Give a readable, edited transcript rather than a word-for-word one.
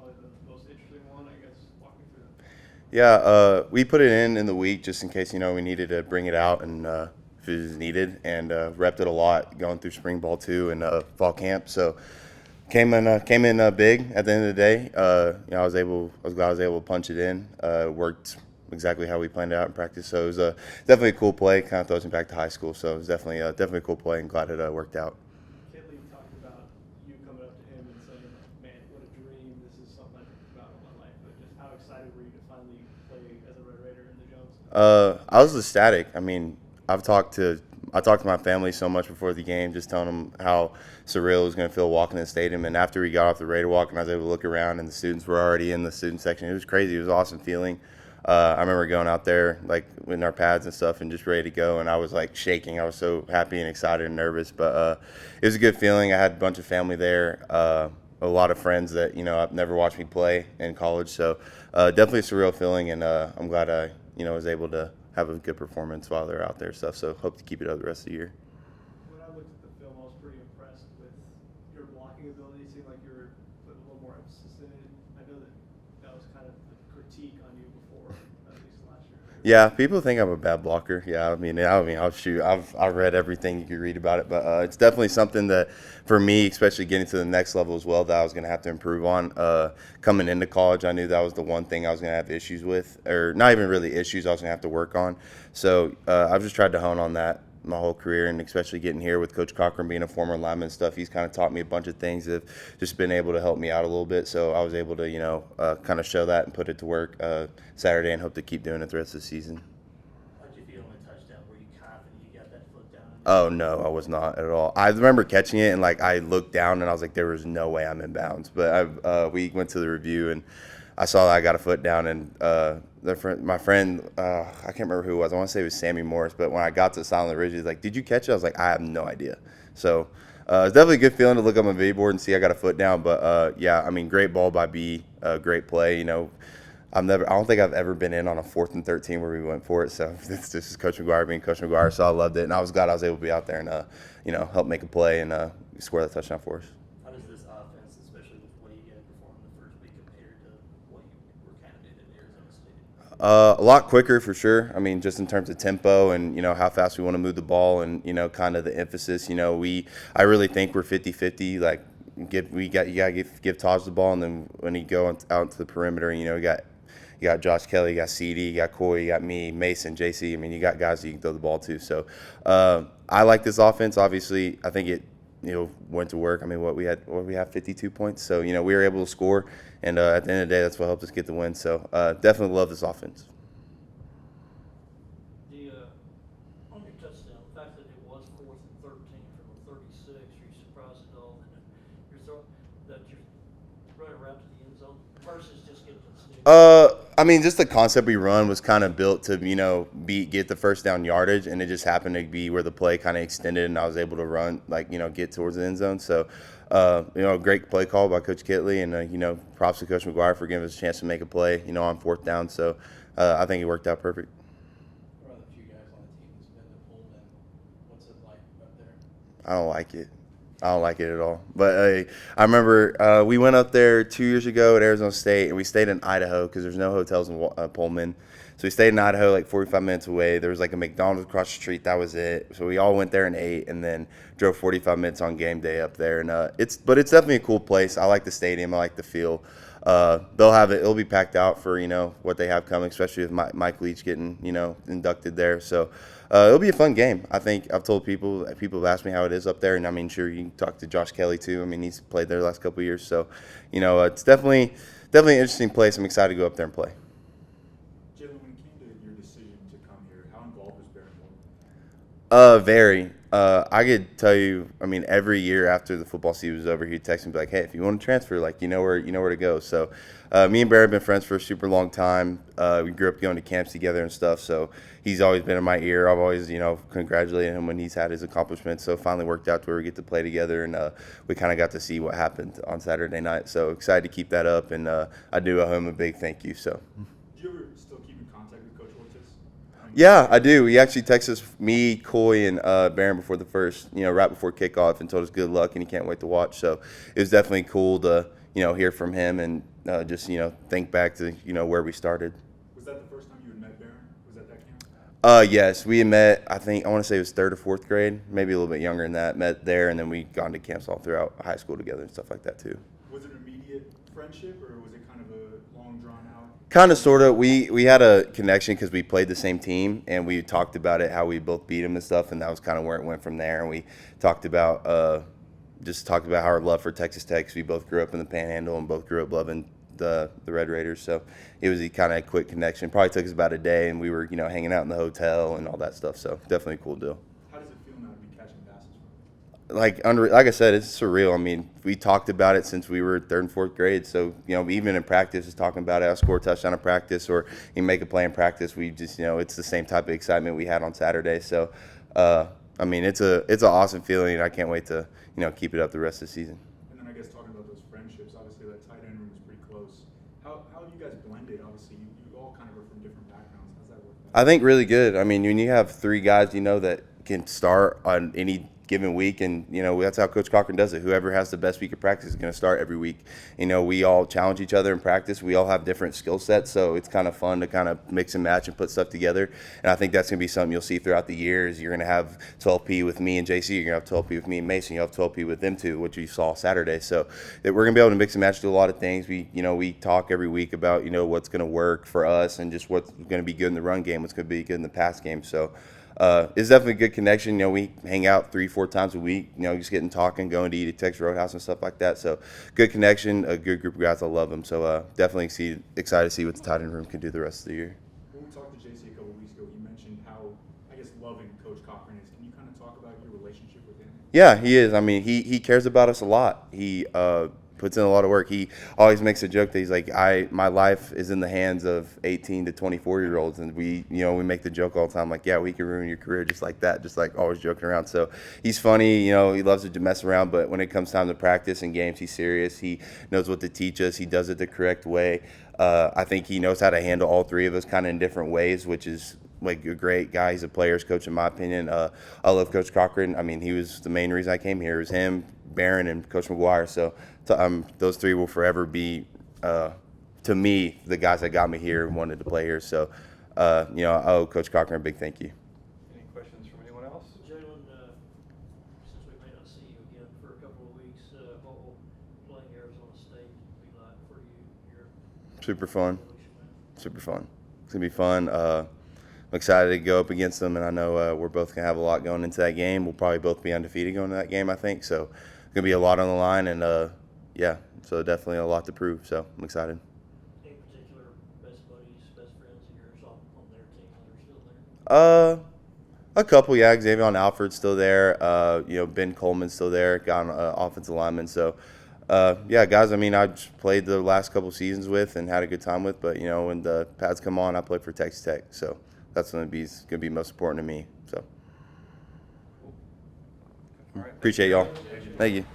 probably the most interesting one, I guess. Walk me through that. Yeah, we put it in the week just in case we needed to bring it out and if it was needed, and repped it a lot going through spring ball too and fall camp. So came in big at the end of the day. I was glad I was able to punch it in. Worked exactly how we planned it out in practice. So it was definitely a cool play. Kind of throws me back to high school. So it was definitely a cool play, and glad it worked out. Kitley talked about you coming up to him and saying, like, man, what a dream. This is something I think about all my life. But just how excited were you to finally play as a Red Raider in the Jones? I was ecstatic. I mean, I talked to my family so much before the game, just telling them how surreal it was going to feel walking in the stadium. And after we got off the Raider walk, and I was able to look around, and the students were already in the student section. It was crazy. It was an awesome feeling. I remember going out there like in our pads and stuff, and just ready to go. And I was like shaking. I was so happy and excited and nervous. But it was a good feeling. I had a bunch of family there. A lot of friends that I've never watched me play in college. So definitely a surreal feeling, and I'm glad I was able to have a good performance while they're out there and stuff. So hope to keep it up the rest of the year. When I looked at the film, I was pretty impressed with your blocking ability. It seemed like you were putting a little more emphasis in it. I know that that was kind of the critique on you before, at least last year. Yeah, people think I'm a bad blocker. Yeah, I'll shoot. I've read everything you could read about it, but it's definitely something that, for me, especially getting to the next level as well, that I was going to have to improve on. Coming into college, I knew that was the one thing I was going to have issues with, or not even really issues. I was going to have to work on. So I've just tried to hone on that my whole career, and especially getting here with Coach Cochran being a former lineman and stuff. He's kind of taught me a bunch of things that have just been able to help me out a little bit. So I was able to, kind of show that and put it to work Saturday, and hope to keep doing it the rest of the season. How'd you feel on the touchdown? Were you confident you got that foot down? Oh no, I was not at all. I remember catching it, and like I looked down and I was like, there was no way I'm in bounds. But we went to the review, and I saw that I got a foot down, and my friend, I can't remember who it was. I want to say it was Sammy Morris. But when I got to Silent Ridge, he's like, "Did you catch it?" I was like, "I have no idea." So it's definitely a good feeling to look on my video board and see I got a foot down. But yeah, I mean, great ball by B, great play. I don't think I've ever been in on a 4th and 13 where we went for it. So this is Coach McGuire being Coach McGuire. So I loved it, and I was glad I was able to be out there and help make a play and score that touchdown for us. How does this offense, especially with what you guys performed the first week, compared to what you were kind of doing at Arizona State? A lot quicker for sure. I mean, just in terms of tempo and how fast we want to move the ball, and kind of the emphasis. I really think we're 50-50. Like, you gotta give Taj the ball, and then when you go out to the perimeter, you got Josh Kelly, you got CD, you got Coy, you got me, Mason, JC. I mean, you got guys that you can throw the ball to. So I like this offense. Obviously, I think it went to work. I mean, we have 52 points. So we were able to score, and at the end of the day, that's what helped us get the win. So definitely love this offense. The on your touchdown, the fact that it was 4th and 13 from a 36, are you surprised at all that you're running around to the end zone versus just getting to the stick? I mean, just the concept we run was kind of built to, get the first down yardage, and it just happened to be where the play kind of extended, and I was able to run, get towards the end zone. So, great play call by Coach Kitley, and, props to Coach McGuire for giving us a chance to make a play, on 4th down. So, I think it worked out perfect. There are a few guys on the team that's been to Pullman. What's it like up there? I don't like it. I don't like it at all. But I remember we went up there 2 years ago at Arizona State, and we stayed in Idaho because there's no hotels in Pullman. So we stayed in Idaho, like 45 minutes away. There was like a McDonald's across the street. That was it. So we all went there and ate, and then drove 45 minutes on game day up there. And it's definitely a cool place. I like the stadium. I like the feel. They'll have it. It'll be packed out for what they have coming, especially with Mike Leach getting inducted there. So it'll be a fun game. I think I've told people have asked me how it is up there, and I mean, sure, you can talk to Josh Kelly too. I mean, he's played there the last couple of years, so it's definitely an interesting place. I'm excited to go up there and play. Jalin, when it came to your decision to come here, how involved was Barron? Very. I could tell you, I mean, every year after the football season was over, he'd text me and be like, "Hey, if you want to transfer, like, you know where to go." So, me and Barry have been friends for a super long time. We grew up going to camps together and stuff. So he's always been in my ear. I've always, congratulated him when he's had his accomplishments. So it finally worked out to where we get to play together, and we kind of got to see what happened on Saturday night. So excited to keep that up, and I do owe him a big thank you. So. Do you ever still keep in contact with Coach Ortiz? Yeah, I do. He actually texted us, me, Coy, and Barron before the first, right before kickoff, and told us good luck and he can't wait to watch. So it was definitely cool to, hear from him and just think back to where we started. Was that the first time you had met Barron? Was that camp? Yes, we had met. I want to say it was 3rd or 4th grade, maybe a little bit younger than that. Met there, and then we gone to camps all throughout high school together and stuff like that too. Was it an immediate friendship, or was it kind of a long drawn out? Kind of, sort of. We had a connection because we played the same team, and we talked about it, how we both beat them and stuff, and that was kind of where it went from there. And we talked about our love for Texas Tech. 'Cause we both grew up in the Panhandle and both grew up loving the Red Raiders. So it was a kind of quick connection. Probably took us about a day, and we were hanging out in the hotel and all that stuff. So definitely a cool deal. How does it feel now to be catching passes from him? Like I said, it's surreal. I mean, we talked about it since we were 3rd and 4th grade. So even in practice, just talking about it. I score a touchdown in practice, or you make a play in practice. We just it's the same type of excitement we had on Saturday. So I mean, it's an awesome feeling, and I can't wait to keep it up the rest of the season. And then I guess talking about those friendships, obviously that tight end room is pretty close. How have you guys blended? Obviously, you all kind of are from different backgrounds. How's that work? I think really good. I mean, when you have 3 guys, that can start on any given week, and that's how Coach Cochran does it. Whoever has the best week of practice is going to start every week. We all challenge each other in practice. We all have different skill sets, so it's kind of fun to kind of mix and match and put stuff together. And I think that's going to be something you'll see throughout the years. You're going to have 12P with me and JC. You're going to have 12P with me and Mason. You'll have 12P with them too, which you saw Saturday. So we're going to be able to mix and match, do a lot of things. We talk every week about what's going to work for us and just what's going to be good in the run game, what's going to be good in the pass game. So it's definitely a good connection. We hang out 3-4 times a week, just getting talking, going to eat at Texas Roadhouse and stuff like that. So good connection, a good group of guys. I love them. So definitely excited to see what the tight end room can do the rest of the year. When we talked to JC a couple weeks ago, he mentioned how, I guess, loving Coach Cochran is. Can you kind of talk about your relationship with him? Yeah, he is. I mean, he cares about us a lot. He puts in a lot of work. He always makes a joke that he's like, my life is in the hands of 18 to 24-year-olds, and we make the joke all the time, like, yeah, we can ruin your career just like that, just like always joking around. So he's funny, he loves to mess around, but when it comes time to practice and games, he's serious. He knows what to teach us. He does it the correct way. I think he knows how to handle all 3 of us kind of in different ways, which is like a great guy. He's a player's coach, in my opinion. I love Coach Cochran. I mean, he was the main reason I came here. It was him, Barron, and Coach McGuire. So those 3 will forever be, to me, the guys that got me here and wanted to play here. So, I owe Coach Cochran a big thank you. Any questions from anyone else? Jalin, since we may not see you again for a couple of weeks, what will playing Arizona State be like for you here? Super fun. Super fun. It's going to be fun. I'm excited to go up against them, and I know we're both going to have a lot going into that game. We'll probably both be undefeated going into that game, I think. So it's going to be a lot on the line, and, so definitely a lot to prove. So I'm excited. Any particular best buddies, best friends of yours on their team that are still there? A couple, yeah. Xavier Alford's still there. Ben Coleman's still there, guy on offensive lineman. So, guys, I mean, I just played the last couple seasons with and had a good time with. But, when the pads come on, I play for Texas Tech. So that's going to be most important to me. So All right. appreciate y'all. Thank you.